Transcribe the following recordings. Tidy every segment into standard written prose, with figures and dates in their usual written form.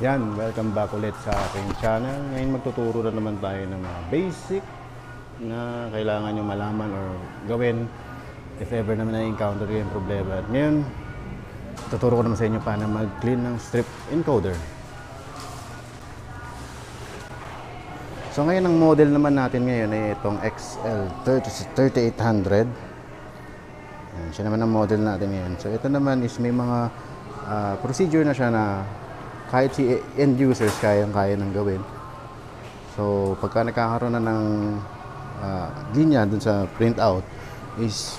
Yan, welcome back ulit sa aking channel. Ngayon magtuturo na naman tayo ng mga basic na kailangan nyo malaman or gawin if ever naman na-encounter yung problema. At ngayon, tuturo ko naman sa inyo paano mag-clean ng strip encoder. So ngayon, ang model naman natin ngayon ay itong XL3800. Yan, siya naman ang model natin ngayon. So ito naman is may mga procedure na siya na kahit si end users kaya nang gawin. So pagka nagkakaroon na ng linya dun sa printout is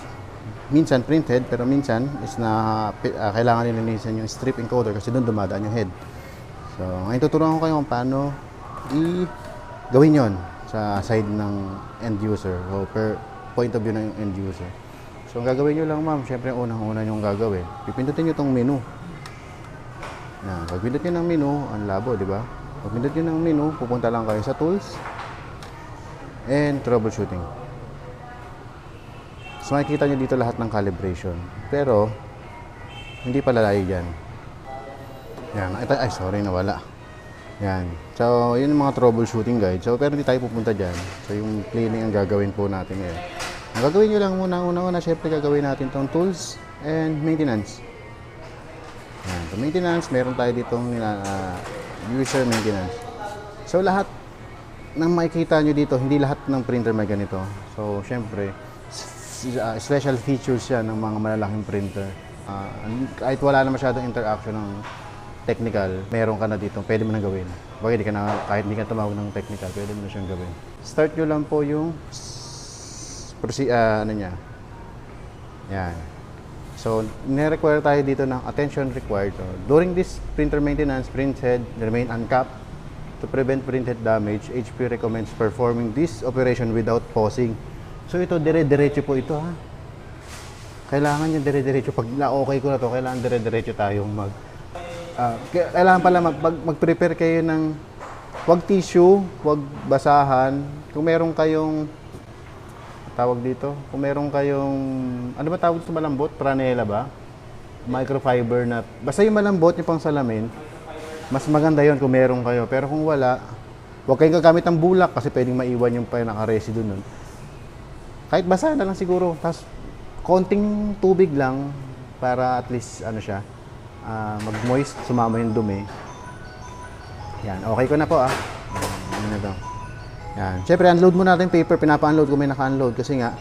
minsan printed pero minsan is na kailangan nilinisan yung strip encoder kasi doon dumadaan yung head. So ngayon tuturuan ko kayo kung paano gawin yon sa side ng end user o per point of view ng end user. So ang gagawin nyo lang, ma'am, syempre unang-una nyo gagawin, pipindutin nyo itong menu. Yan, pag pindot nyo ng menu, ang labo, di ba? Pag pindot nyo ng menu, pupunta lang kayo sa tools and troubleshooting. So makikita nyo dito lahat ng calibration. Pero, hindi pala layo dyan. Yan, ito, ay sorry, nawala. Yan. So, yun yung mga troubleshooting guide. So, pero hindi tayo pupunta dyan. So, yung cleaning ang gagawin po natin ngayon. Ang gagawin nyo lang una, syempre gagawin natin itong tools and maintenance. Yan. So, maintenance, meron tayo ditong user maintenance. So, lahat ng makikita nyo dito, hindi lahat ng printer may ganito. So, syempre, special features yan ng mga malalaking printer. Kahit wala na masyadong interaction ng technical, meron ka na dito, pwede mo na gawin. Bakit kahit hindi ka tumawag ng technical, pwede mo na siyang gawin. Start nyo lang po yung ano niya. Yan. So, nire-require tayo dito ng attention required. So, during this printer maintenance, print head remain uncapped. To prevent printhead damage, HP recommends performing this operation without pausing. So, ito, dire-diretso po ito, ha. Kailangan yung dire-diretso. Pag na-okay ko na to, kailangan dire-diretso tayong kailangan pala mag-prepare kayo ng wag tissue, wag basahan. Kung meron kayong tawag dito, kung meron kayong ano ba tawag sa malambot? Franela ba? Microfiber na basta yung malambot yung pang salamin, mas maganda yon kung meron kayo. Pero kung wala, wag kayong gagamit ng bulak kasi pwedeng maiwan yung pinaka-residue nun. Kahit basa na lang siguro, tapos konting tubig lang para at least ano siya, mag-moist, sumama yung dumi. Yan, okay ko na po ano na to. Yan, syempre unload muna natin yung paper, pinapa-unload ko, may naka-unload kasi nga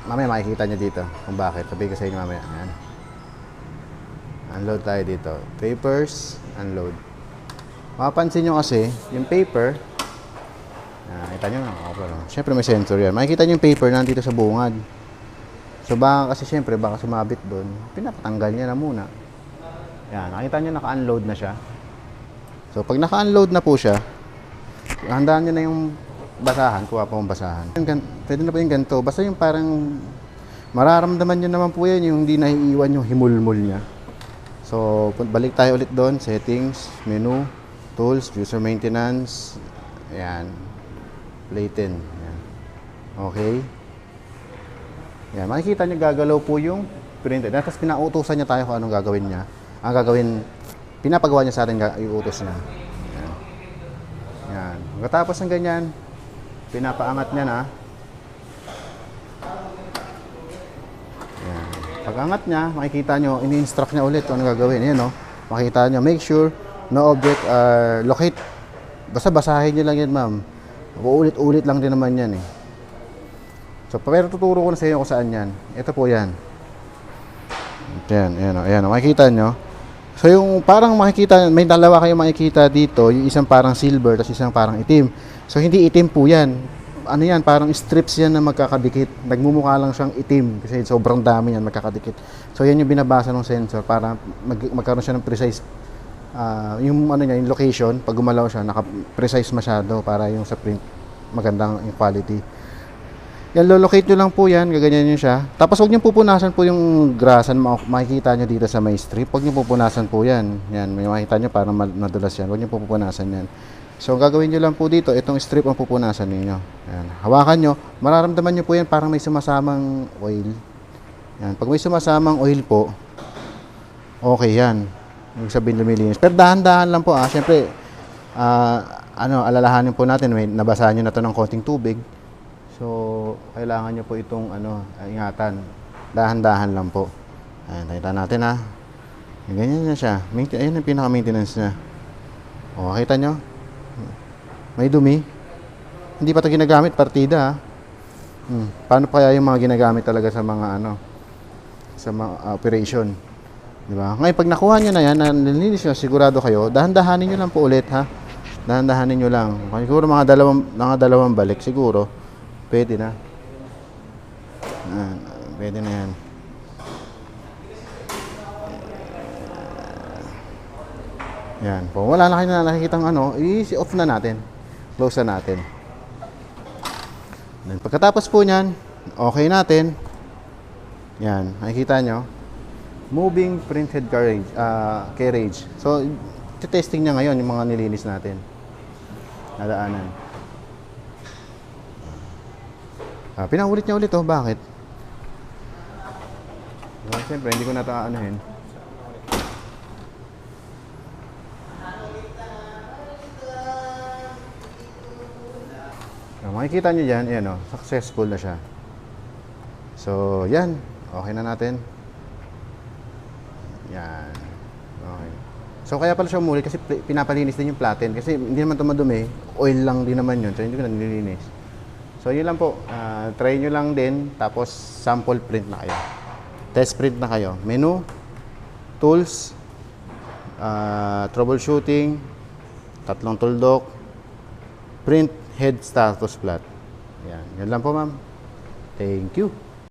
mamaya makikita nyo dito kung bakit, sabihin ko sa inyo mamaya. Yan. Unload tayo dito, papers, unload. Mapapansin nyo kasi yung paper, kita nyo na, syempre may sensor yan, makikita nyo yung paper nandito sa bungad. So baka kasi syempre baka sumabit doon, pinapatanggal niya na muna. Yan, nakita nyo naka-unload na siya. So pag naka-unload na po siya, handaan nyo na yung basahan, kuha pa yung basahan. Pwede na po yung ganito, basta yung parang mararamdaman nyo naman po yan, yung hindi naiiwan yung himulmul niya. So balik tayo ulit doon, settings, menu, tools, user maintenance, ayan, Layton, ayan. Okay. Yan, makikita nyo gagalaw po yung printer. Tapos pinautusan niya tayo kung anong gagawin niya. Ang gagawin, pinapagawa niya sa atin yung utos niya. Yan. Yan. Pagkatapos ng ganyan, pinapaangat niya na. Yan. Pag-angat niya, makikita nyo, ini-instruct niya ulit kung anong gagawin. Yan, no? Makikita nyo, make sure no object are locate. Basta basahin nyo lang yan, ma'am. Uulit-ulit lang din naman yan, eh. So, pero tuturo ko na sa inyo kung saan yan. Ito po yan. Ayan, ayan, ayan. Makikita nyo. So, yung parang makikita, may dalawa kayong makikita dito. Yung isang parang silver, tapos isang parang itim. So, hindi itim po yan. Ano yan? Parang strips yan na magkakadikit. Nagmumukha lang siyang itim kasi sobrang dami yan magkakadikit. So, yan yung binabasa ng sensor para magkaroon siya ng precise yung ano niya, yung location. Pag gumalaw siya, naka-precise masyado para yung sa print magandang yung quality. Yan, lolocate nyo lang po yan, gaganyan nyo siya. Tapos huwag nyo pupunasan po yung grasan, makikita nyo dito sa may strip. Huwag nyo pupunasan po yan. Yan, may makikita nyo parang madulas yan. Huwag nyo pupunasan yan. So, gagawin nyo lang po dito, itong strip ang pupunasan ninyo. Yan, hawakan nyo, mararamdaman nyo po yan parang may sumasamang oil. Yan, pag may sumasamang oil po, okay yan. Ibig sabihin lumilinis. Pero dahan-dahan lang po Siyempre, alalahanin po natin, may nabasahan nyo na to ng konting tubig. So, kailangan nyo po itong ingatan. Dahan-dahan lang po. Ayan, nakita natin Ganyan na siya. Ayan ang pinaka-maintenance niya. O, kita nyo? May dumi. Hindi pa ito ginagamit, partida Paano pa kaya yung mga ginagamit talaga sa mga sa mga operation? Di ba? Ngayon, pag nakuha nyo na yan, nilinis nyo, sigurado kayo, dahan-dahanin nyo lang po ulit Dahan-dahanin nyo lang. Siguro mga dalawang balik, siguro. Pwede na. Pwede na yan. Yan. Kung wala na kayo na nakikitang i-off na natin. Close na natin. Then, pagkatapos po niyan, okay natin. Yan. Nakikita nyo. Moving printhead carriage. So, testing niya ngayon yung mga nilinis natin. Nadaanan. Pinaulit niya ulit Bakit? Siyempre, hindi ko na ito aanahin. Makikita nyo dyan, ayan successful na siya. So, yan. Okay na natin. Yan. Okay. So, kaya pala siya umulit kasi pinapalinis din yung platen. Kasi hindi naman ito madumi. Oil lang din naman yun. So, hindi ko na nililinis. So, yun lang po. Try nyo lang din. Tapos, sample print na kayo. Test print na kayo. Menu, tools, troubleshooting, 3 tuldok, print, head status plot. Yan. Yan lang po, ma'am. Thank you.